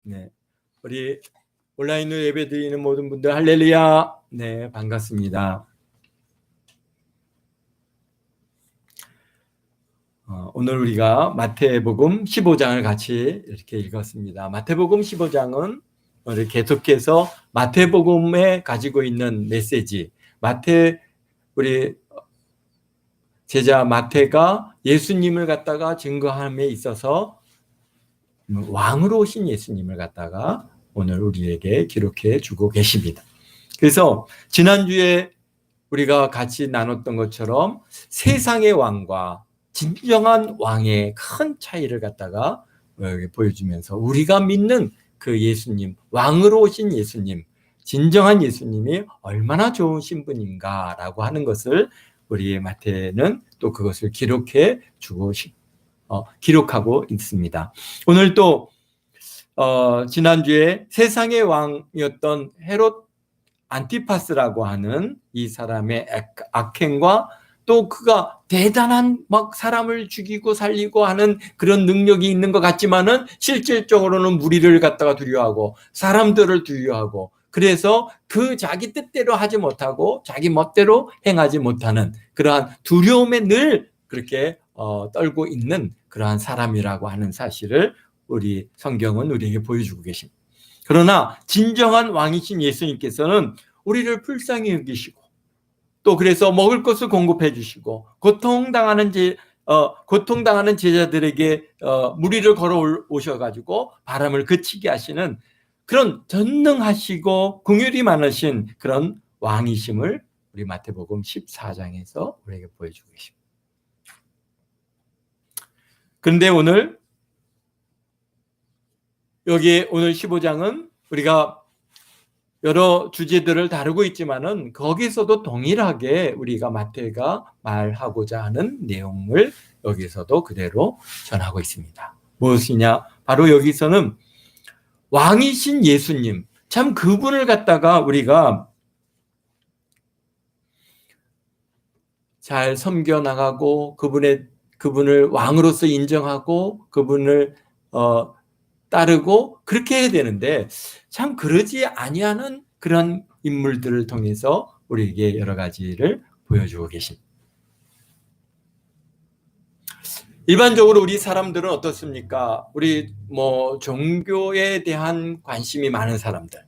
네, 우리 온라인으로 예배드리는 모든 분들 할렐루야. 네, 반갑습니다. 오늘 우리가 마태복음 15장을 같이 이렇게 읽었습니다. 마태복음 15장은 우리 계속해서 마태복음에 가지고 있는 메시지, 우리 제자 마태가 예수님을 갖다가 증거함에 있어서 왕으로 오신 예수님을 갖다가 오늘 우리에게 기록해 주고 계십니다. 그래서 지난주에 우리가 같이 나눴던 것처럼 세상의 왕과 진정한 왕의 큰 차이를 갖다가 보여주면서 우리가 믿는 그 예수님, 왕으로 오신 예수님, 진정한 예수님이 얼마나 좋으신 분인가라고 하는 것을 우리 마태는 또 그것을 기록해 주고 기록하고 있습니다. 오늘 또 지난주에 세상의 왕이었던 헤롯 안티파스라고 하는 이 사람의 악행과 또 그가 대단한 막 사람을 죽이고 살리고 하는 그런 능력이 있는 것 같지만은 실질적으로는 무리를 갖다가 두려워하고 사람들을 두려워하고 그래서 그 자기 뜻대로 하지 못하고 자기 멋대로 행하지 못하는 그러한 두려움에 늘 그렇게 떨고 있는 그러한 사람이라고 하는 사실을 우리 성경은 우리에게 보여주고 계십니다. 그러나 진정한 왕이신 예수님께서는 우리를 불쌍히 여기시고 또 그래서 먹을 것을 공급해 주시고 고통당하는 제자들에게 무리를 걸어 오셔가지고 바람을 그치게 하시는 그런 전능하시고 긍휼이 많으신 그런 왕이심을 우리 마태복음 14장에서 우리에게 보여주고 계십니다. 그런데 오늘 여기 오늘 15장은 우리가 여러 주제들을 다루고 있지만은 거기서도 동일하게 우리가 마태가 말하고자 하는 내용을 여기서도 그대로 전하고 있습니다. 무엇이냐? 바로 여기서는 왕이신 예수님, 참 그분을 갖다가 우리가 잘 섬겨 나가고 그분을 왕으로서 인정하고 그분을 따르고 그렇게 해야 되는데 참 그러지 아니하는 그런 인물들을 통해서 우리에게 여러 가지를 보여주고 계십니다. 일반적으로 우리 사람들은 어떻습니까? 우리 종교에 대한 관심이 많은 사람들,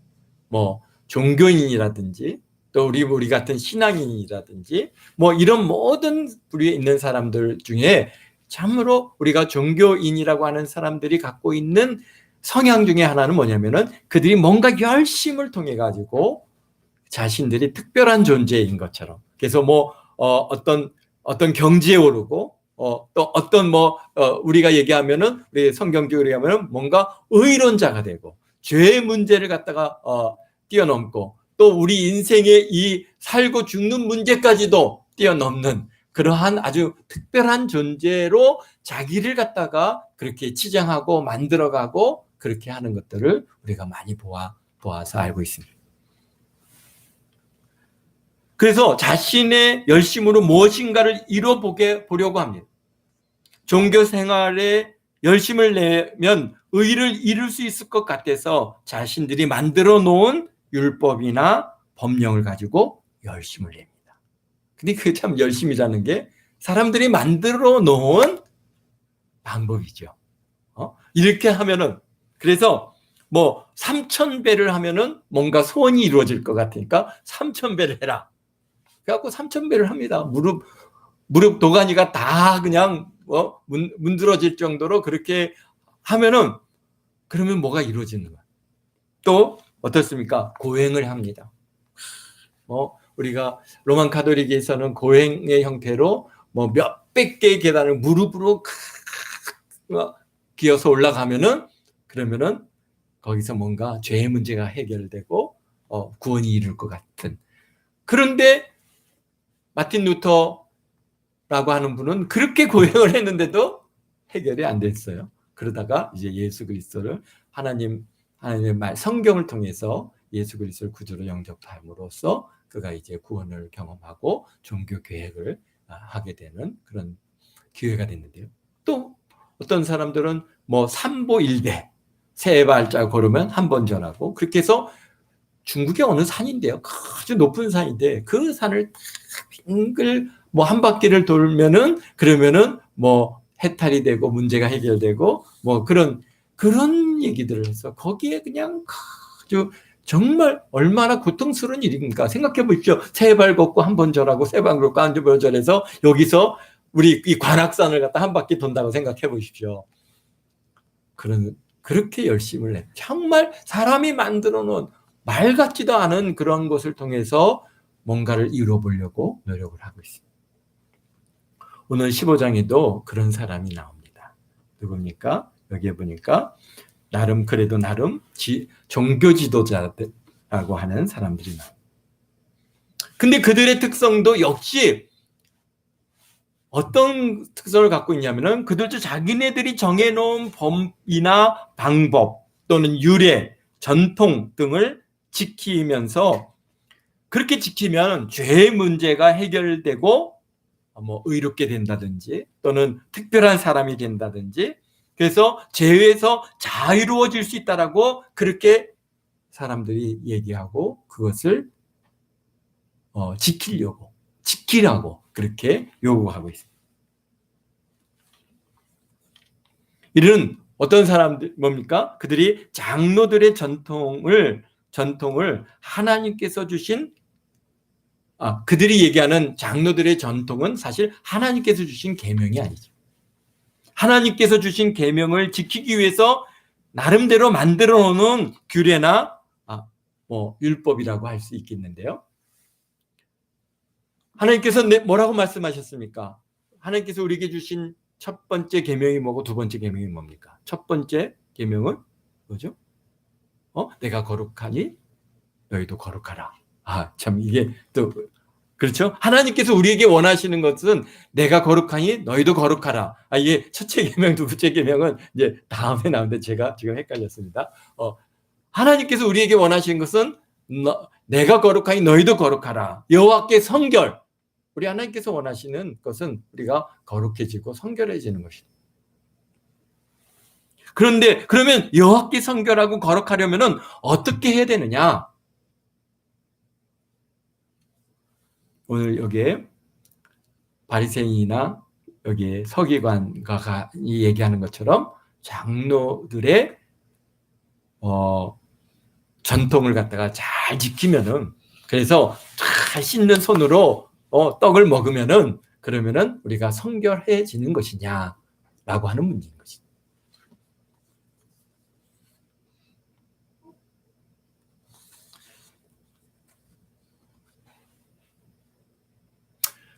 종교인이라든지 또 우리 같은 신앙인이라든지 이런 모든 부류에 있는 사람들 중에 참으로 우리가 종교인이라고 하는 사람들이 갖고 있는 성향 중에 하나는 뭐냐면은 그들이 뭔가 열심을 통해 가지고 자신들이 특별한 존재인 것처럼 그래서 어떤 경지에 오르고 또 어떤 우리가 얘기하면은 우리 성경적으로 얘기하면은 뭔가 의론자가 되고 죄의 문제를 갖다가 뛰어넘고 또 우리 인생의 이 살고 죽는 문제까지도 뛰어넘는 그러한 아주 특별한 존재로 자기를 갖다가 그렇게 치장하고 만들어가고 그렇게 하는 것들을 우리가 많이 보아서 알고 있습니다. 그래서 자신의 열심으로 무엇인가를 이뤄보려고 합니다. 종교 생활에 열심을 내면 의를 이룰 수 있을 것 같아서 자신들이 만들어 놓은 율법이나 법령을 가지고 열심을 냅니다. 근데 그게 참 열심이라는 게 사람들이 만들어 놓은 방법이죠. 이렇게 하면은 그래서 3,000배를 하면은 뭔가 소원이 이루어질 것 같으니까 3,000배를 해라. 그래갖고 3,000배를 합니다. 무릎 도가니가 다 그냥 문드러질 정도로 그렇게 하면은 그러면 뭐가 이루어지는 거야. 또 어떻습니까? 고행을 합니다. 우리가 로만 가톨릭에서는 고행의 형태로 몇백 개의 계단을 무릎으로 기어서 올라가면은 그러면은 거기서 뭔가 죄의 문제가 해결되고 구원이 이룰 것 같은. 그런데 마틴 루터라고 하는 분은 그렇게 고행을 했는데도 해결이 안 됐어요. 그러다가 이제 예수 그리스도를 하나님의 말 성경을 통해서 예수 그리스도를 구주로 영접함으로써 그가 이제 구원을 경험하고 종교 계획을 하게 되는 그런 기회가 됐는데요. 또 어떤 사람들은 삼보일배 세 발자 걸으면 한 번 전하고, 그렇게 해서 중국의 어느 산인데요. 아주 높은 산인데 그 산을 빙글 뭐 한 바퀴를 돌면은 그러면은 뭐 해탈이 되고 문제가 해결되고 뭐 그런 얘기들을 해서 거기에 그냥 아주 정말 얼마나 고통스러운 일입니까? 생각해 보십시오. 세 발 걷고 한 번 절하고 세 발 걷고 한 번 절해서 여기서 우리 이 관악산을 갖다 한 바퀴 돈다고 생각해 보십시오. 그렇게 열심을 해. 정말 사람이 만들어 놓은 말 같지도 않은 그런 것을 통해서 뭔가를 이루어 보려고 노력을 하고 있습니다. 오늘 15장에도 그런 사람이 나옵니다. 누굽니까? 여기에 보니까 그래도 나름 종교 지도자라고 하는 사람들이 나옵니다. 근데 그들의 특성도 역시 어떤 특성을 갖고 있냐면은 그들도 자기네들이 정해놓은 법이나 방법 또는 유래, 전통 등을 지키면서 그렇게 지키면 죄의 문제가 해결되고 뭐 의롭게 된다든지 또는 특별한 사람이 된다든지 그래서 죄에서 자유로워질 수 있다라고 그렇게 사람들이 얘기하고 그것을 지키라고 그렇게 요구하고 있습니다. 이런 어떤 사람들 뭡니까? 그들이 장로들의 전통을 하나님께서 주신 그들이 얘기하는 장로들의 전통은 사실 하나님께서 주신 계명이 아니죠. 하나님께서 주신 계명을 지키기 위해서 나름대로 만들어 놓은 규례나 율법이라고 할 수 있겠는데요. 하나님께서 뭐라고 말씀하셨습니까? 하나님께서 우리에게 주신 첫 번째 계명이 뭐고 두 번째 계명이 뭡니까? 첫 번째 계명은 뭐죠? 내가 거룩하니 너희도 거룩하라. 참 이게 또 그렇죠? 하나님께서 우리에게 원하시는 것은 내가 거룩하니 너희도 거룩하라. 이게 첫째 계명, 두 번째 계명은 이제 다음에 나오는데 제가 지금 헷갈렸습니다. 하나님께서 우리에게 원하시는 것은 내가 거룩하니 너희도 거룩하라. 여호와께 성결. 우리 하나님께서 원하시는 것은 우리가 거룩해지고 성결해지는 것입니다. 그런데 그러면 여호와께 성결하고 거룩하려면 어떻게 해야 되느냐? 오늘 여기에 바리새인이나 여기에 서기관가 얘기하는 것처럼 장로들의 전통을 갖다가 잘 지키면은 그래서 잘 씻는 손으로 떡을 먹으면은 그러면은 우리가 성결해지는 것이냐라고 하는 문제인 것입니다.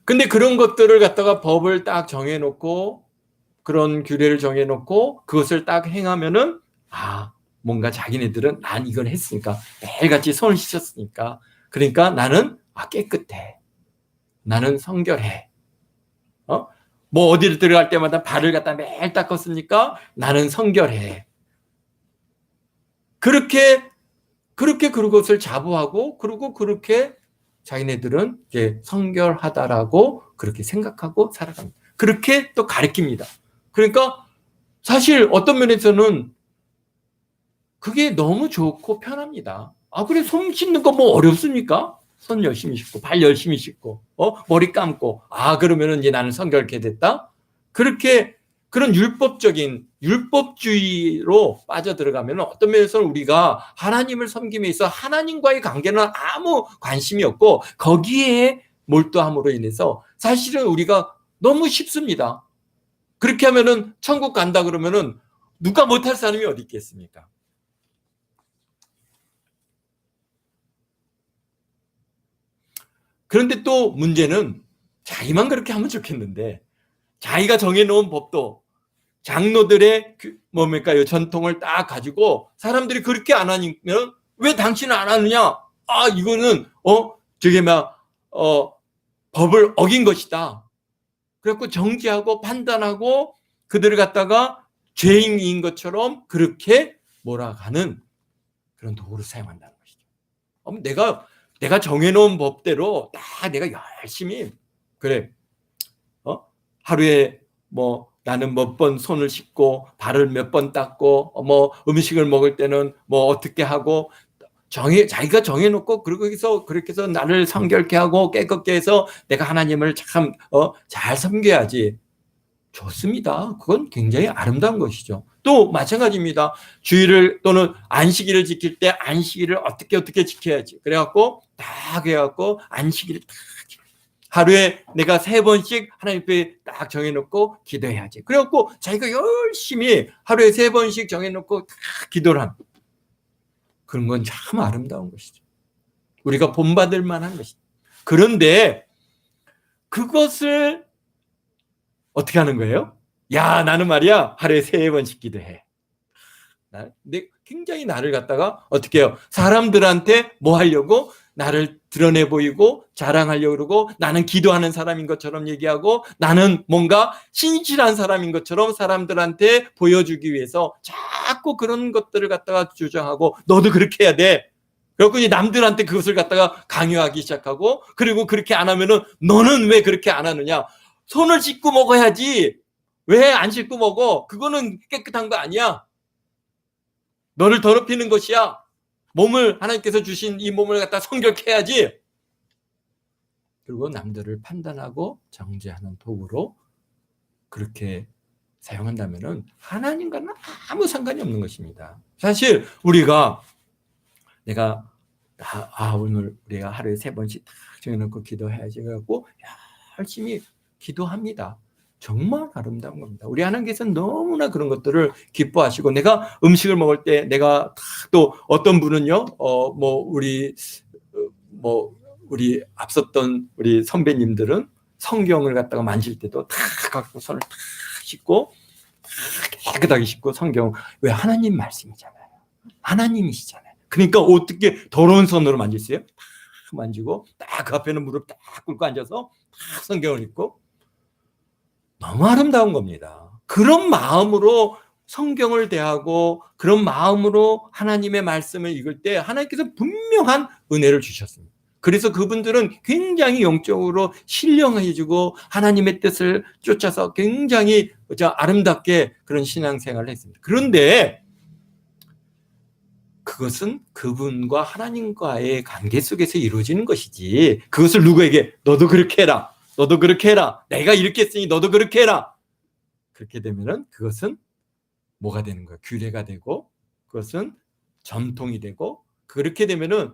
근데 그런 것들을 갖다가 법을 딱 정해놓고 그런 규례를 정해놓고 그것을 딱 행하면은 뭔가 자기네들은 난 이걸 했으니까 매일같이 손을 씻었으니까 그러니까 나는 깨끗해. 나는 성결해. 뭐 어디를 들어갈 때마다 발을 갖다 매일 닦았으니까 나는 성결해. 그렇게 그것을 자부하고 그리고 그렇게 자기네들은 이제 성결하다라고 그렇게 생각하고 살아갑니다. 그렇게 또 가르칩니다. 그러니까 사실 어떤 면에서는 그게 너무 좋고 편합니다. 그래 손 씻는 거 뭐 어렵습니까? 손 열심히 씻고 발 열심히 씻고 머리 감고 그러면은 이제 나는 성결케 됐다. 그렇게 그런 율법주의로 빠져들어가면 어떤 면에서는 우리가 하나님을 섬김에 있어 하나님과의 관계는 아무 관심이 없고 거기에 몰두함으로 인해서 사실은 우리가 너무 쉽습니다. 그렇게 하면은 천국 간다 그러면은 누가 못할 사람이 어디 있겠습니까? 그런데 또 문제는 자기만 그렇게 하면 좋겠는데 자기가 정해놓은 법도 장로들의 이 전통을 딱 가지고 사람들이 그렇게 안 하면 왜 당신은 안 하느냐? 이거는 법을 어긴 것이다. 그래갖고 정지하고 판단하고 그들을 갖다가 죄인인 것처럼 그렇게 몰아가는 그런 도구를 사용한다는 것이죠. 내가 정해놓은 법대로 딱 내가 열심히 그래 하루에 뭐 나는 몇 번 손을 씻고 발을 몇 번 닦고 뭐 음식을 먹을 때는 뭐 어떻게 하고 자기가 정해놓고 그렇게 해서 나를 성결케 하고 깨끗게 해서 내가 하나님을 참 잘 섬겨야지. 좋습니다. 그건 굉장히 아름다운 것이죠. 또 마찬가지입니다. 주일을 또는 안식일을 지킬 때 안식일을 어떻게 지켜야지. 그래갖고 딱 해갖고 안식일을 딱 하루에 내가 3번씩 하나님 앞에 딱 정해놓고 기도해야지. 그래갖고 자기가 열심히 하루에 3번씩 정해놓고 딱 기도를 합니다. 그런 건 참 아름다운 것이죠. 우리가 본받을 만한 것이죠. 그런데 그것을 어떻게 하는 거예요? 야, 나는 말이야 하루에 3번씩 기도해. 근데 굉장히 나를 갖다가 어떻게 해요? 사람들한테 뭐 하려고? 나를 드러내 보이고 자랑하려고 그러고 나는 기도하는 사람인 것처럼 얘기하고 나는 뭔가 신실한 사람인 것처럼 사람들한테 보여주기 위해서 자꾸 그런 것들을 갖다가 주장하고 너도 그렇게 해야 돼. 그래서 이제 남들한테 그것을 갖다가 강요하기 시작하고 그리고 그렇게 안 하면은 너는 왜 그렇게 안 하느냐? 손을 씻고 먹어야지. 왜 안 씻고 먹어? 그거는 깨끗한 거 아니야. 너를 더럽히는 것이야. 몸을 하나님께서 주신 이 몸을 갖다 성결케 해야지. 그리고 남들을 판단하고 정죄하는 도구로 그렇게 사용한다면은 하나님과는 아무 상관이 없는 것입니다. 사실 우리가 내가 오늘 우리가 하루에 3번씩 딱 정해놓고 기도해야지 그래갖고 열심히 기도합니다. 정말 아름다운 겁니다. 우리 하나님께서는 너무나 그런 것들을 기뻐하시고 내가 음식을 먹을 때 내가 또 어떤 분은요, 우리 앞섰던 우리 선배님들은 성경을 갖다가 만질 때도 다 갖고 손을 다 씻고 깨끗하게 씻고 성경 왜 하나님 말씀이잖아요. 하나님이시잖아요. 그러니까 어떻게 더러운 손으로 만지세요? 딱 만지고 딱 그 앞에는 무릎 딱 꿇고 앉아서 딱 성경을 읽고 너무 아름다운 겁니다. 그런 마음으로 성경을 대하고 그런 마음으로 하나님의 말씀을 읽을 때 하나님께서 분명한 은혜를 주셨습니다. 그래서 그분들은 굉장히 영적으로 신령해지고 하나님의 뜻을 쫓아서 굉장히 아름답게 그런 신앙생활을 했습니다. 그런데 그것은 그분과 하나님과의 관계 속에서 이루어지는 것이지 그것을 누구에게 너도 그렇게 해라. 너도 그렇게 해라. 내가 이렇게 했으니 너도 그렇게 해라. 그렇게 되면은 그것은 뭐가 되는 거예요? 규례가 되고 그것은 전통이 되고 그렇게 되면은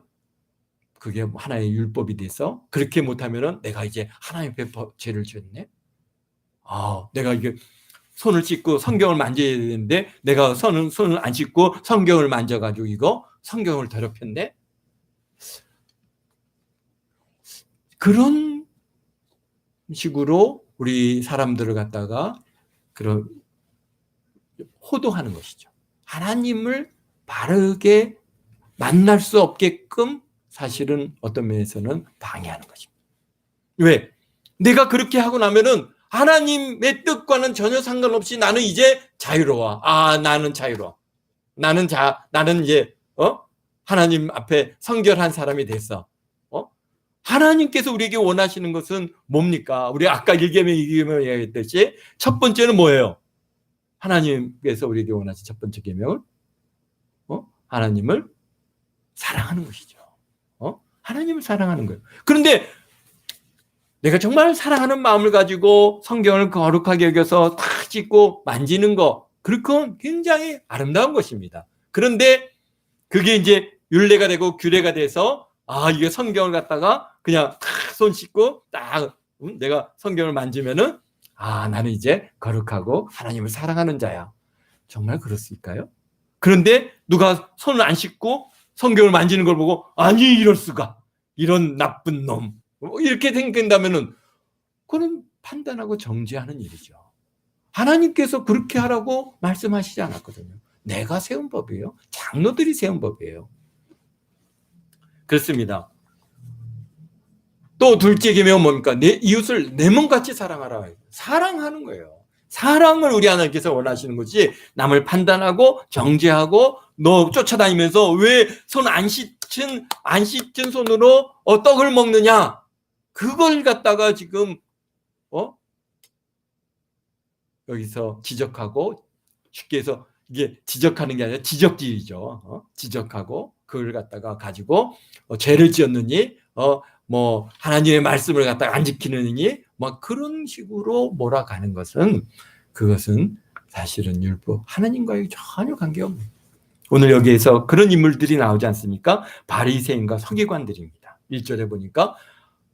그게 하나의 율법이 돼서 그렇게 못하면은 내가 이제 하나님 앞에 죄를 지었네. 내가 이게 손을 씻고 성경을 만져야 되는데 내가 손을 안 씻고 성경을 만져가지고 이거 성경을 더럽혔네. 그런 식으로 우리 사람들을 갖다가 그런 호도하는 것이죠. 하나님을 바르게 만날 수 없게끔 사실은 어떤 면에서는 방해하는 것입니다. 왜? 내가 그렇게 하고 나면은 하나님의 뜻과는 전혀 상관없이 나는 이제 자유로워. 나는 자유로워. 나는 이제 하나님 앞에 성결한 사람이 됐어. 하나님께서 우리에게 원하시는 것은 뭡니까? 우리 아까 1계명, 2계명 얘기했듯이 첫 번째는 뭐예요? 하나님께서 우리에게 원하신 첫 번째 계명은 하나님을 사랑하는 것이죠. 하나님을 사랑하는 거예요. 그런데 내가 정말 사랑하는 마음을 가지고 성경을 거룩하게 여겨서 탁 찢고 만지는 거, 그건 굉장히 아름다운 것입니다. 그런데 그게 이제 율례가 되고 규례가 돼서 이게 성경을 갖다가 그냥 손 씻고 딱 내가 성경을 만지면은 나는 이제 거룩하고 하나님을 사랑하는 자야. 정말 그렇을까요? 그런데 누가 손을 안 씻고 성경을 만지는 걸 보고 아니 이럴 수가, 이런 나쁜 놈, 이렇게 생각한다면은 그건 판단하고 정죄하는 일이죠. 하나님께서 그렇게 하라고 말씀하시지 않았거든요. 내가 세운 법이에요. 장로들이 세운 법이에요. 그렇습니다. 또 둘째 계명은 뭡니까? 내 이웃을 내 몸같이 사랑하라. 사랑하는 거예요. 사랑을 우리 하나님께서 원하시는 거지, 남을 판단하고 정죄하고 너 쫓아다니면서 왜 손 안 씻은 손으로 떡을 먹느냐, 그걸 갖다가 지금 여기서 지적하고, 쉽게 해서 이게 지적하는 게 아니라 지적질이죠. 지적하고 그걸 갖다가 가지고 죄를 지었느니 뭐 하나님의 말씀을 갖다가 안 지키느니 막 그런 식으로 몰아가는 것은, 그것은 사실은 율법 하나님과의 전혀 관계없는, 오늘 여기에서 그런 인물들이 나오지 않습니까? 바리새인과 서기관들입니다. 1절에 보니까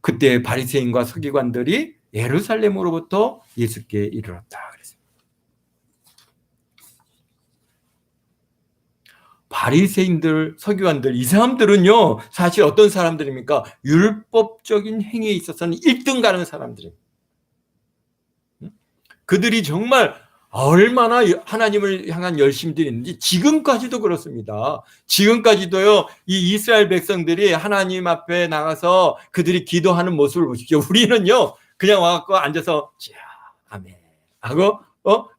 그때 바리새인과 서기관들이 예루살렘으로부터 예수께 이르렀다 그랬습니다. 바리새인들, 서기관들, 이 사람들은요, 사실 어떤 사람들입니까? 율법적인 행위에 있어서는 1등 가는 사람들입니다. 그들이 정말 얼마나 하나님을 향한 열심들이 있는지 지금까지도 그렇습니다. 지금까지도요, 이 이스라엘 백성들이 하나님 앞에 나가서 그들이 기도하는 모습을 보십시오. 우리는요, 그냥 와갖고 앉아서 아멘 하고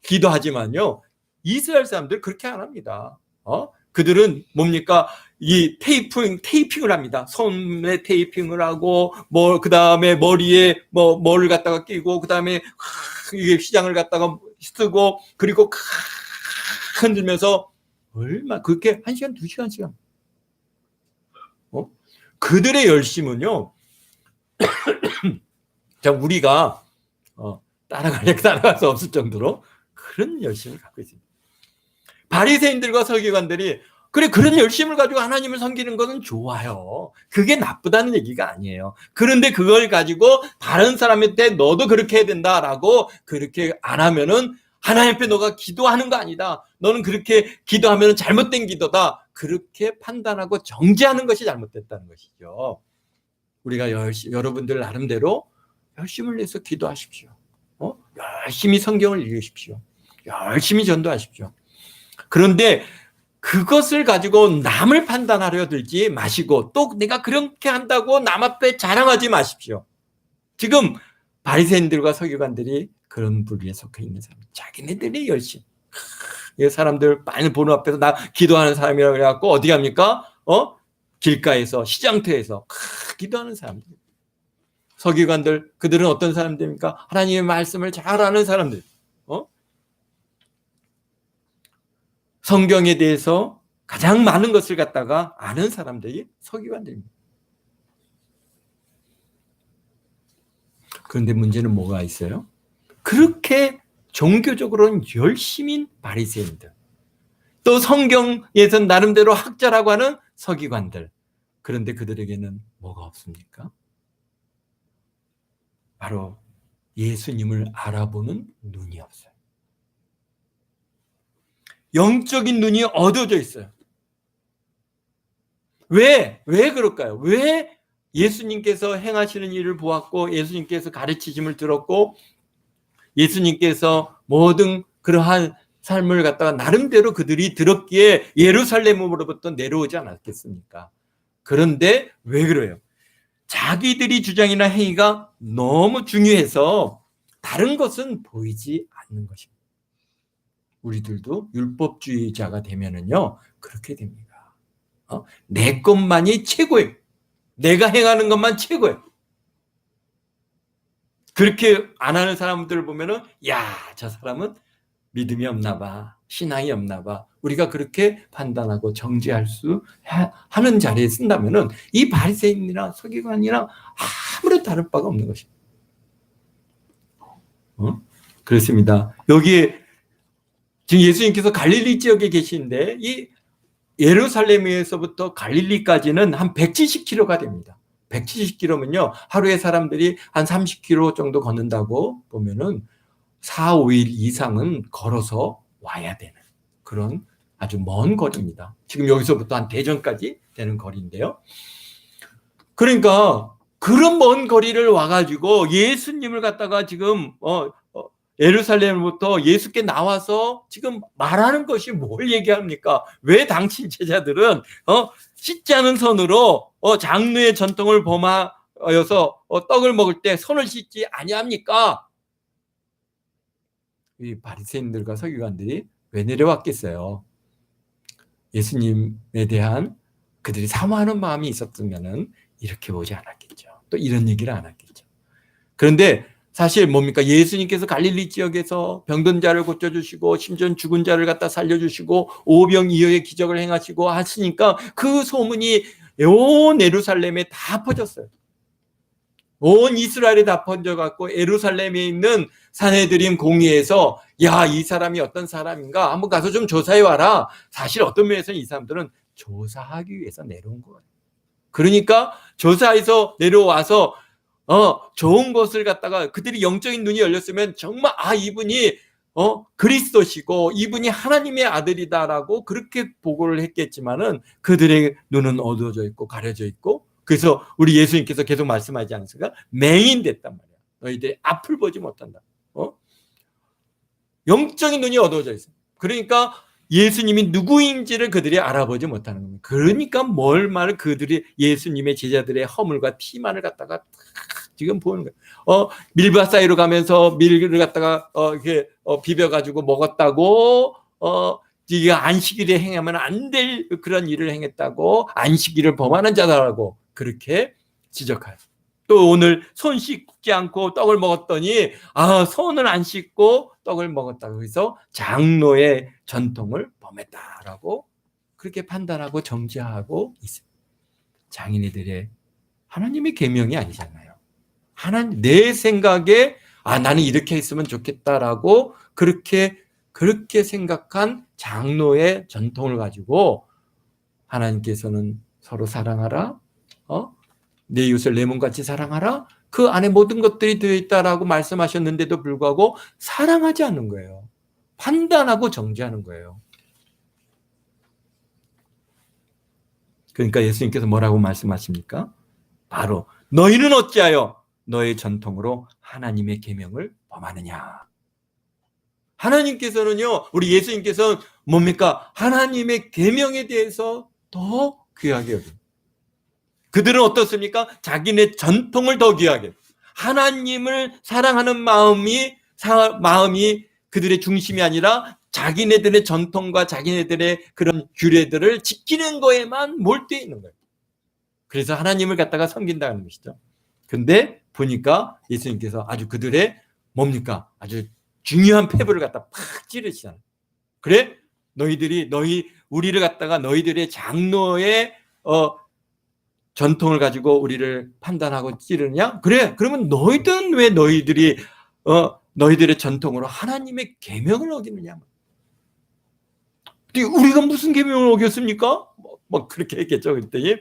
기도하지만요, 이스라엘 사람들 그렇게 안 합니다. 그들은 뭡니까? 이 테이핑을 합니다. 손에 테이핑을 하고, 그 다음에 머리에 뭐를 갖다가 끼고, 그 다음에 이게 휘장을 갖다가 쓰고, 그리고 흔들면서 그렇게 1시간, 2시간씩. 그들의 열심은요, 자, 우리가 따라갈 수 없을 정도로 그런 열심을 갖고 있습니다. 바리새인들과 서기관들이 그런 열심을 가지고 하나님을 섬기는 것은 좋아요. 그게 나쁘다는 얘기가 아니에요. 그런데 그걸 가지고 다른 사람한테 너도 그렇게 해야 된다라고 그렇게 안 하면은 하나님 앞에 너가 기도하는 거 아니다. 너는 그렇게 기도하면 잘못된 기도다. 그렇게 판단하고 정죄하는 것이 잘못됐다는 것이죠. 우리가 여러분들 나름대로 열심을 내서 기도하십시오. 열심히 성경을 읽으십시오. 열심히 전도하십시오. 그런데 그것을 가지고 남을 판단하려 들지 마시고, 또 내가 그렇게 한다고 남 앞에 자랑하지 마십시오. 지금 바리새인들과 서기관들이 그런 부류에 속해 있는 사람, 자기네들이 열심. 이 사람들 많이 보는 앞에서 나 기도하는 사람이라고 그래갖고 어디 갑니까? 길가에서, 시장터에서 기도하는 사람들. 서기관들, 그들은 어떤 사람들입니까? 하나님의 말씀을 잘 아는 사람들. 성경에 대해서 가장 많은 것을 갖다가 아는 사람들이 서기관들입니다. 그런데 문제는 뭐가 있어요? 그렇게 종교적으로는 열심인 바리새인들, 또 성경에서 나름대로 학자라고 하는 서기관들, 그런데 그들에게는 뭐가 없습니까? 바로 예수님을 알아보는 눈이 없어요. 영적인 눈이 어두워져 있어요. 왜 그럴까요? 왜 예수님께서 행하시는 일을 보았고, 예수님께서 가르치심을 들었고, 예수님께서 모든 그러한 삶을 갖다가 나름대로 그들이 들었기에 예루살렘으로부터 내려오지 않았겠습니까? 그런데 왜 그래요? 자기들이 주장이나 행위가 너무 중요해서 다른 것은 보이지 않는 것입니다. 우리들도 율법주의자가 되면은요, 그렇게 됩니다. 내 것만이 최고예요. 내가 행하는 것만 최고예요. 그렇게 안 하는 사람들을 보면은, 저 사람은 믿음이 없나 봐. 신앙이 없나 봐. 우리가 그렇게 판단하고 정죄할 수 하는 자리에 쓴다면은 이 바리새인이나 서기관이랑 아무런 다를 바가 없는 것입니다. 그렇습니다. 여기에 지금 예수님께서 갈릴리 지역에 계시는데, 이 예루살렘에서부터 갈릴리까지는 한 170km가 됩니다. 170km면요, 하루에 사람들이 한 30km 정도 걷는다고 보면은 4, 5일 이상은 걸어서 와야 되는 그런 아주 먼 거리입니다. 지금 여기서부터 한 대전까지 되는 거리인데요. 그러니까 그런 먼 거리를 와가지고 예수님을 갖다가 지금 예루살렘으로부터 예수께 나와서 지금 말하는 것이 뭘 얘기합니까? 왜 당신 제자들은 씻지 않은 손으로 장로의 전통을 범하여서 떡을 먹을 때 손을 씻지 아니합니까? 이 바리새인들과 서기관들이 왜 내려왔겠어요? 예수님에 대한 그들이 사모하는 마음이 있었으면은 이렇게 오지 않았겠죠. 또 이런 얘기를 안 했겠죠. 그런데 사실 뭡니까? 예수님께서 갈릴리 지역에서 병든 자를 고쳐주시고 심지어 죽은 자를 갖다 살려주시고 오병이어의 기적을 행하시고 하시니까 그 소문이 온 예루살렘에 다 퍼졌어요. 온 이스라엘에 다 퍼져갖고 예루살렘에 있는 산헤드림 공의에서 야, 이 사람이 어떤 사람인가 한번 가서 좀 조사해 와라. 사실 어떤 면에서는 이 사람들은 조사하기 위해서 내려온 거예요. 그러니까 조사해서 내려와서 좋은 것을 갖다가 그들이 영적인 눈이 열렸으면 정말 이분이 그리스도시고 이분이 하나님의 아들이다라고 그렇게 보고를 했겠지만은 그들의 눈은 어두워져 있고 가려져 있고, 그래서 우리 예수님께서 계속 말씀하지 않습니까? 맹인됐단 말이야. 너희들이 앞을 보지 못한다. 영적인 눈이 어두워져 있어. 그러니까 예수님이 누구인지를 그들이 알아보지 못하는 겁니다. 그러니까 뭘 말을 그들이 예수님의 제자들의 허물과 티만을 갖다가 지금 보는 거예요. 밀밭 사이로 가면서 밀을 갖다가 이렇게 비벼가지고 먹었다고, 이게 안식일에 행하면 안 될 그런 일을 행했다고, 안식일을 범하는 자다라고 그렇게 지적하죠. 또 오늘 손 씻지 않고 떡을 먹었더니 손을 안 씻고 떡을 먹었다고 해서 장로의 전통을 범했다라고 그렇게 판단하고 정죄하고 있습니다. 장인이들의 하나님의 계명이 아니잖아요. 하나님 내 생각에 나는 이렇게 했으면 좋겠다라고 그렇게 생각한 장로의 전통을 가지고 하나님께서는 서로 사랑하라, 내 이웃을 내 몸같이 사랑하라, 그 안에 모든 것들이 들어있다라고 말씀하셨는데도 불구하고 사랑하지 않는 거예요. 판단하고 정죄하는 거예요. 그러니까 예수님께서 뭐라고 말씀하십니까? 바로 너희는 어찌하여 너의 전통으로 하나님의 계명을 범하느냐. 하나님께서는요, 우리 예수님께서는 뭡니까? 하나님의 계명에 대해서 더 귀하게 여깁니다. 그들은 어떻습니까? 자기네 전통을 더 귀하게, 하나님을 사랑하는 마음이 그들의 중심이 아니라 자기네들의 전통과 자기네들의 그런 규례들을 지키는 거에만 몰두해 있는 거예요. 그래서 하나님을 갖다가 섬긴다는 것이죠. 근데 보니까 예수님께서 아주 그들의 뭡니까? 아주 중요한 패브를 갖다 팍 찌르시잖아요. 그래? 우리를 갖다가 너희들의 장로의 전통을 가지고 우리를 판단하고 찌르느냐? 그래. 그러면 너희들은 왜 너희들의 전통으로 하나님의 계명을 어기느냐? 우리가 무슨 계명을 어겼습니까? 뭐 그렇게 했겠죠. 그랬더니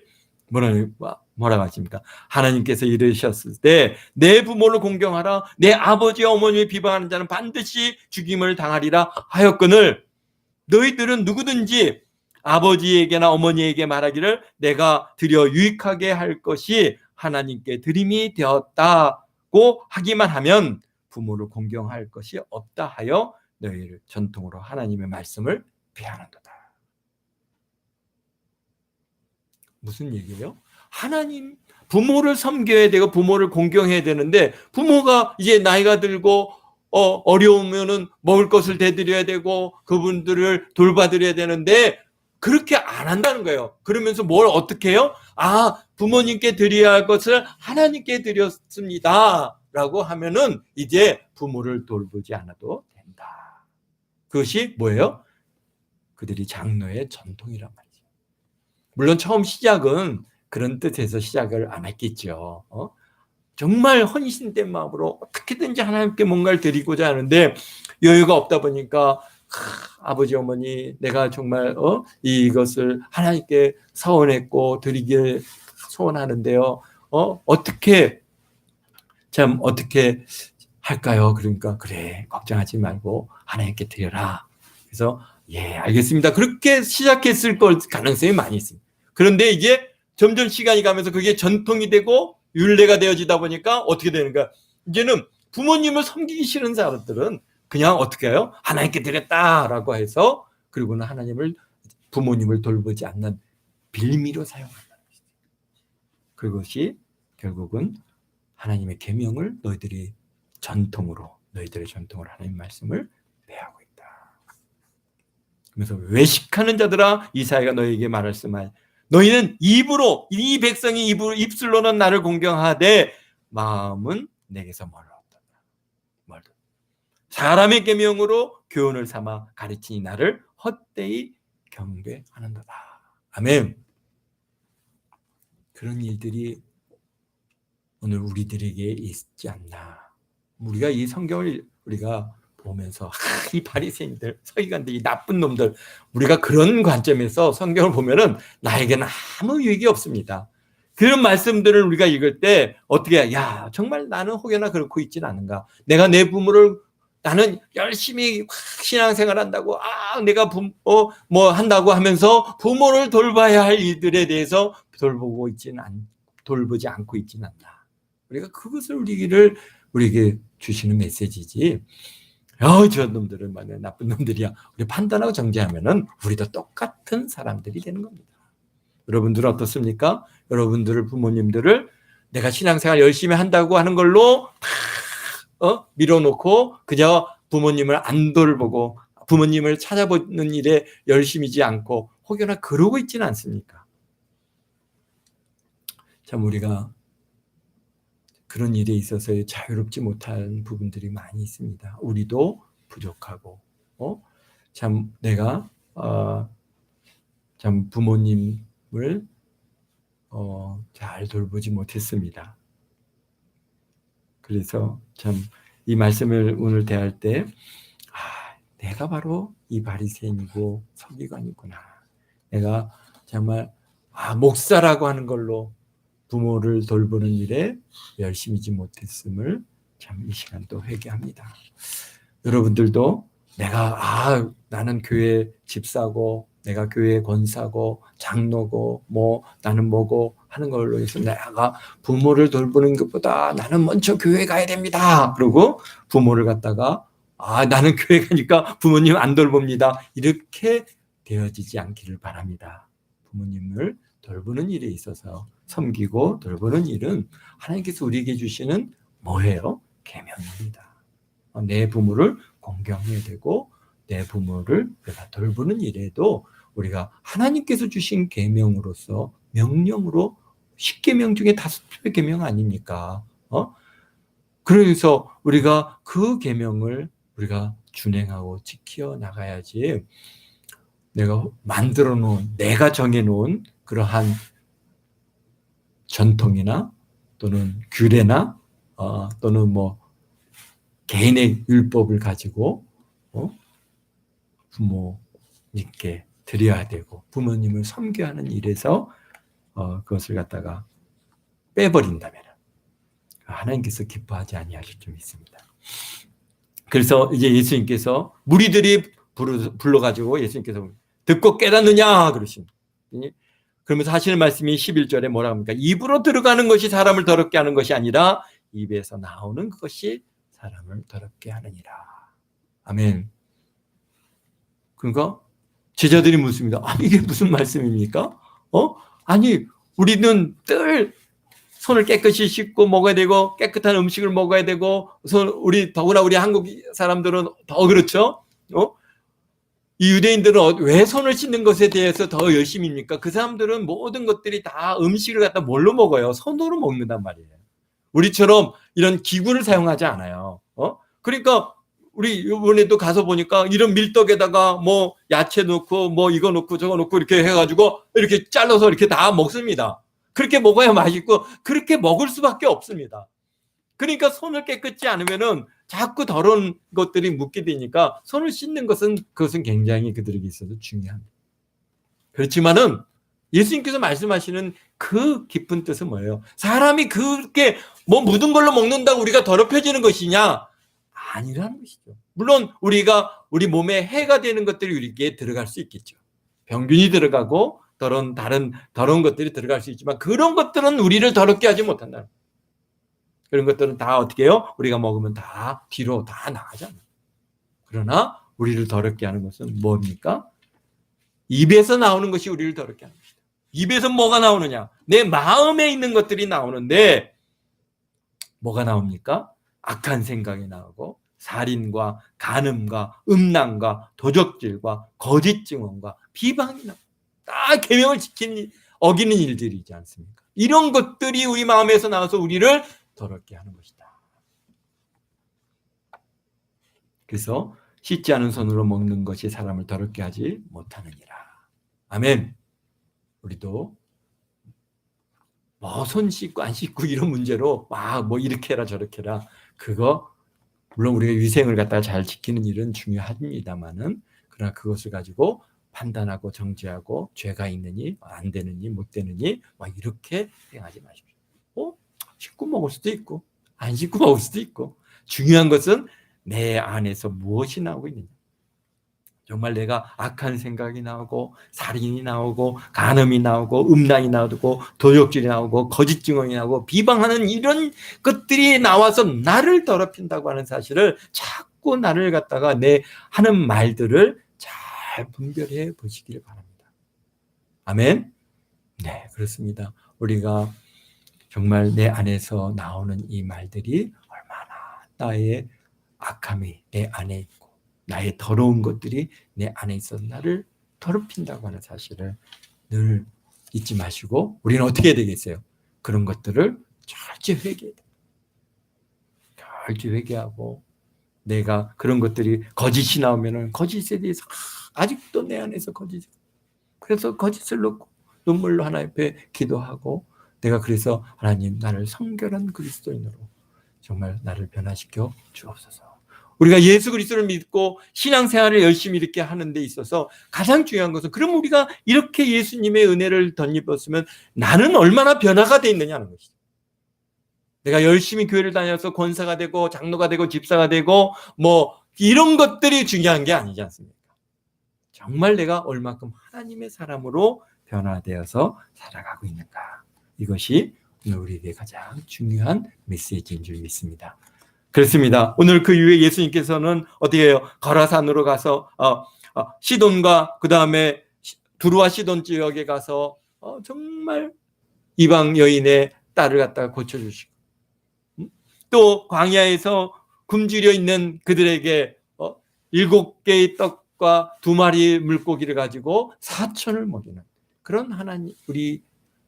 뭐라고 하십니까? 하나님께서 이르셨을 때 내 부모를 공경하라, 내 아버지와 어머니를 비방하는 자는 반드시 죽임을 당하리라 하였거늘 너희들은 누구든지 아버지에게나 어머니에게 말하기를 내가 드려 유익하게 할 것이 하나님께 드림이 되었다고 하기만 하면 부모를 공경할 것이 없다 하여 너희를 전통으로 하나님의 말씀을 배하는도다. 무슨 얘기예요? 하나님, 부모를 섬겨야 되고 부모를 공경해야 되는데 부모가 이제 나이가 들고 어려우면은 먹을 것을 대드려야 되고 그분들을 돌봐드려야 되는데 그렇게 안 한다는 거예요. 그러면서 뭘 어떻게 해요? 부모님께 드려야 할 것을 하나님께 드렸습니다 라고 하면은 이제 부모를 돌보지 않아도 된다. 그것이 뭐예요? 그들이 장로의 전통이란 말이죠. 물론 처음 시작은 그런 뜻에서 시작을 안 했겠죠. 정말 헌신된 마음으로 어떻게든지 하나님께 뭔가를 드리고자 하는데 여유가 없다 보니까 아버지 어머니 내가 정말 이것을 하나님께 서원했고 드리길 소원하는데요. 어떻게 할까요? 그러니까 그래 걱정하지 말고 하나님께 드려라. 그래서 알겠습니다. 그렇게 시작했을 가능성이 많이 있습니다. 그런데 이제 점점 시간이 가면서 그게 전통이 되고 율례가 되어지다 보니까 어떻게 되는가? 이제는 부모님을 섬기기 싫은 사람들은 그냥 어떻게 해요? 하나님께 드렸다라고 해서 그리고는 부모님을 돌보지 않는 빌미로 사용한다는 것이죠. 그것이 결국은 하나님의 계명을 너희들의 전통으로 하나님 말씀을 배하고 있다. 그래서 외식하는 자들아 이사야가 너희에게 말했으면 너희는 입으로 이 백성이 입술로는 나를 공경하되 마음은 내게서 멀었다. 사람의 계명으로 교훈을 삼아 가르치니 나를 헛되이 경배하는도다. 아멘. 그런 일들이 오늘 우리들에게 있지 않나. 우리가 이 성경을 우리가 보면서 이 바리새인들, 서기관들, 이 나쁜 놈들, 우리가 그런 관점에서 성경을 보면은 나에게는 아무 유익이 없습니다. 그런 말씀들을 우리가 읽을 때 어떻게 해? 야, 정말 나는 혹여나 그렇고 있지는 않은가? 내가 내 부모를 나는 열심히 신앙생활 한다고 내가 뭐 한다고 하면서 부모를 돌봐야 할 일들에 대해서 돌보지 않고 있지는 않나. 우리가 그것을 우리에게 주시는 메시지지. 저 놈들은 만약 나쁜 놈들이야. 우리 판단하고 정죄하면은 우리도 똑같은 사람들이 되는 겁니다. 여러분들은 어떻습니까? 여러분들을 부모님들을 내가 신앙생활 열심히 한다고 하는 걸로 밀어놓고 그저 부모님을 안 돌보고 부모님을 찾아보는 일에 열심이지 않고 혹여나 그러고 있지는 않습니까? 참 우리가 그런 일에 있어서 자유롭지 못한 부분들이 많이 있습니다. 우리도 부족하고 참 내가 참 부모님을 잘 돌보지 못했습니다. 그래서 참 이 말씀을 오늘 대할 때 내가 바로 이 바리새인이고 서기관이구나. 내가 정말 목사라고 하는 걸로 부모를 돌보는 일에 열심히지 못했음을 참 이 시간 또 회개합니다. 여러분들도 내가 나는 교회 집사고 내가 교회 권사고 장로고 나는 뭐고 하는 걸로 해서 내가 부모를 돌보는 것보다 나는 먼저 교회 가야 됩니다. 그리고 부모를 갖다가 나는 교회 가니까 부모님 안 돌봅니다. 이렇게 되어지지 않기를 바랍니다. 부모님을 돌보는 일에 있어서 섬기고 돌보는 일은 하나님께서 우리에게 주시는 뭐예요? 계명입니다. 내 부모를 공경해야 되고 내 부모를 내가 돌보는 일에도 우리가 하나님께서 주신 계명으로서 명령으로 10계명 중에 5개 계명 아닙니까? 그래서 우리가 그 계명을 우리가 준행하고 지켜 나가야지 내가 만들어 놓은 내가 정해 놓은 그러한 전통이나 또는 규례나 또는 개인의 율법을 가지고 부모님께 드려야 되고 부모님을 섬겨야 하는 일에서 그것을 갖다가 빼버린다면 하나님께서 기뻐하지 아니하실 줄 믿습니다. 그래서 이제 예수님께서 무리들이 불러가지고 예수님께서 듣고 깨닫느냐 그러십니다. 그러면서 하시는 말씀이 11절에 뭐라고 합니까? 입으로 들어가는 것이 사람을 더럽게 하는 것이 아니라 입에서 나오는 것이 사람을 더럽게 하느니라. 아멘. 그러니까 제자들이 묻습니다. 이게 무슨 말씀입니까? 아니 우리는 늘 손을 깨끗이 씻고 먹어야 되고 깨끗한 음식을 먹어야 되고 더구나 우리 한국 사람들은 더 그렇죠. 이 유대인들은 왜 손을 씻는 것에 대해서 더 열심입니까? 그 사람들은 모든 것들이 다 음식을 갖다 뭘로 먹어요? 손으로 먹는단 말이에요. 우리처럼 이런 기구를 사용하지 않아요. 그러니까 우리 이번에도 가서 보니까 이런 밀떡에다가 야채 넣고 이거 넣고 저거 넣고 이렇게 해가지고 이렇게 잘라서 이렇게 다 먹습니다. 그렇게 먹어야 맛있고 그렇게 먹을 수밖에 없습니다. 그러니까 손을 깨끗이 않으면은 자꾸 더러운 것들이 묻게 되니까 손을 씻는 그것은 굉장히 그들에게 있어서 중요합니다. 그렇지만은 예수님께서 말씀하시는 그 깊은 뜻은 뭐예요? 사람이 그렇게 묻은 걸로 먹는다고 우리가 더럽혀지는 것이냐? 아니라는 것이죠. 물론 우리 몸에 해가 되는 것들이 우리에게 들어갈 수 있겠죠. 병균이 들어가고 다른 더러운 것들이 들어갈 수 있지만 그런 것들은 우리를 더럽게 하지 못한다. 그런 것들은 다 어떻게 해요? 우리가 먹으면 다 뒤로 다 나가잖아요. 그러나 우리를 더럽게 하는 것은 뭡니까? 입에서 나오는 것이 우리를 더럽게 하는 것이다. 입에서 뭐가 나오느냐? 내 마음에 있는 것들이 나오는데 뭐가 나옵니까? 악한 생각이 나오고 살인과 간음과 음란과 도적질과 거짓 증언과 비방이 나옵니다. 다 계명을 어기는 일들이지 않습니까? 이런 것들이 우리 마음에서 나와서 우리를 더럽게 하는 것이다. 그래서 씻지 않은 손으로 먹는 것이 사람을 더럽게 하지 못하느니라. 아멘. 우리도 뭐 손 씻고 안 씻고 이런 문제로 막 뭐 이렇게 해라 저렇게 해라, 그거 물론 우리가 위생을 갖다가 잘 지키는 일은 중요합니다만은, 그러나 그것을 가지고 판단하고 정죄하고 죄가 있느니 안 되느니 못 되느니 막 이렇게 행하지 마십시오. 씻고 먹을 수도 있고 안 씻고 먹을 수도 있고, 중요한 것은 내 안에서 무엇이 나오고 있느냐. 정말 내가 악한 생각이 나오고 살인이 나오고 간음이 나오고 음란이 나오고 도적질이 나오고 거짓 증언이 나오고 비방하는 이런 것들이 나와서 나를 더럽힌다고 하는 사실을, 자꾸 나를 갖다가 내 하는 말들을 잘 분별해 보시길 바랍니다. 아멘. 네, 그렇습니다. 우리가 정말 내 안에서 나오는 이 말들이 얼마나 나의 악함이 내 안에 있고 나의 더러운 것들이 내 안에 있어서 나를 더럽힌다고 하는 사실을 늘 잊지 마시고, 우리는 어떻게 해야 되겠어요? 그런 것들을 철저히 회개해야 돼요. 철저히 회개하고, 내가 그런 것들이 거짓이 나오면 거짓에 대해서 아직도 내 안에서 거짓이, 그래서 거짓을 놓고 눈물로 하나님 앞에 기도하고, 내가 그래서 하나님 나를 성결한 그리스도인으로 정말 나를 변화시켜 주옵소서. 우리가 예수 그리스도를 믿고 신앙생활을 열심히 이렇게 하는 데 있어서 가장 중요한 것은, 그럼 우리가 이렇게 예수님의 은혜를 덧입었으면 나는 얼마나 변화가 돼 있느냐는 것이죠. 내가 열심히 교회를 다녀서 권사가 되고 장로가 되고 집사가 되고 뭐 이런 것들이 중요한 게 아니지 않습니까? 정말 내가 얼마큼 하나님의 사람으로 변화되어서 살아가고 있는가, 이것이 오늘 우리에게 가장 중요한 메시지인 줄 믿습니다. 그렇습니다. 오늘 그 이후에 예수님께서는 어떻게 해요? 가라산으로 가서 시돈과 그 다음에 두루와 시돈 지역에 가서 정말 이방 여인의 딸을 갖다가 고쳐주시고, 또 광야에서 굶주려 있는 그들에게 7개의 떡과 2마리 물고기를 가지고 4천을 먹이는 그런 하나님, 우리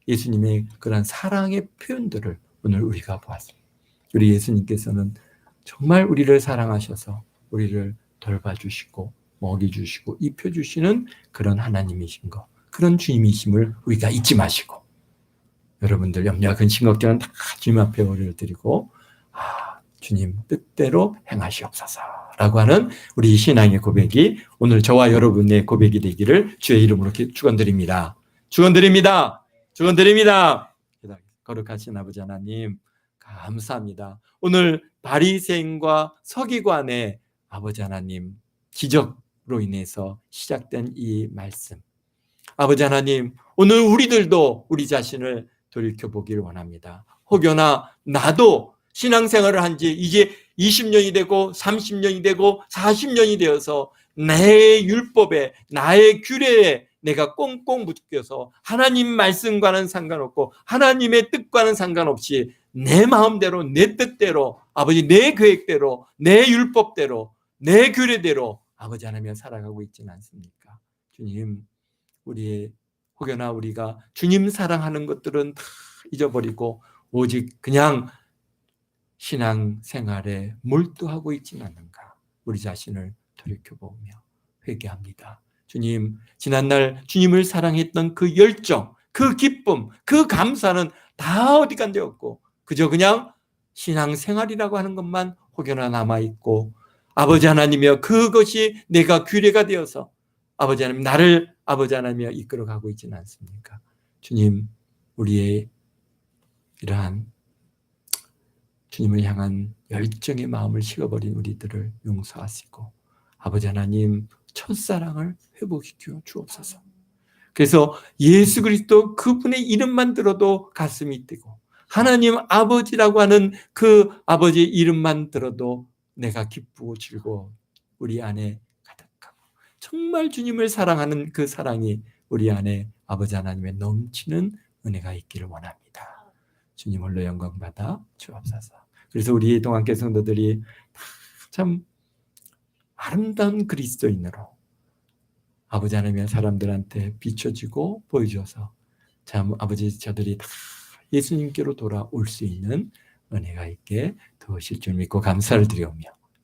예수님의 그런 사랑의 표현들을 오늘 우리가 보았습니다. 우리 예수님께서는 정말 우리를 사랑하셔서 우리를 돌봐주시고 먹여주시고 입혀주시는 그런 하나님이신 것, 그런 주님이심을 우리가 잊지 마시고, 여러분들 염려와 근심 걱정은 다 주님 앞에 올려드리고 주님 뜻대로 행하시옵소서 라고 하는 우리 신앙의 고백이 오늘 저와 여러분의 고백이 되기를 주의 이름으로 축원드립니다. 축원드립니다. 축원드립니다. 거룩하신 아버지 하나님 감사합니다. 오늘 바리새인과 서기관의 아버지 하나님 기적으로 인해서 시작된 이 말씀, 아버지 하나님 오늘 우리들도 우리 자신을 돌이켜보기를 원합니다. 혹여나 나도 신앙생활을 한 지 이제 20년이 되고 30년이 되고 40년이 되어서 내 율법에 나의 규례에 내가 꽁꽁 묶여서 하나님 말씀과는 상관없고 하나님의 뜻과는 상관없이 내 마음대로 내 뜻대로 아버지 내 계획대로 내 율법대로 내 규례대로 아버지 하나님 살아가고 있지는 않습니까? 주님, 우리의 혹여나 우리가 주님 사랑하는 것들은 다 잊어버리고 오직 그냥 신앙생활에 몰두하고 있지는 않는가, 우리 자신을 돌이켜보며 회개합니다. 주님, 지난날 주님을 사랑했던 그 열정, 그 기쁨, 그 감사는 다 어디 간 데 없고 그저 그냥 신앙생활이라고 하는 것만 혹여나 남아있고, 아버지 하나님이여 그것이 내가 규례가 되어서 아버지 하나님 나를 아버지 하나님이여 이끌어가고 있지는 않습니까? 주님, 우리의 이러한 주님을 향한 열정의 마음을 식어버린 우리들을 용서하시고 아버지 하나님 첫사랑을 회복시켜 주옵소서. 그래서 예수 그리스도 그분의 이름만 들어도 가슴이 뛰고 하나님 아버지라고 하는 그 아버지의 이름만 들어도 내가 기쁘고 즐거워 우리 안에 가득하고, 정말 주님을 사랑하는 그 사랑이 우리 안에 아버지 하나님의 넘치는 은혜가 있기를 원합니다. 주님 홀로 영광 받아 주옵소서. 그래서 우리 동안계 성도들이 참 아름다운 그리스도인으로 아버지 하나님의 사람들한테 비춰지고 보여줘서 참 아버지 저들이 다 예수님께로 돌아올 수 있는 은혜가 있게 도우실 줄 믿고 감사를 드리오며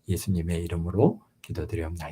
예수님의 이름으로 기도드려옵나이다.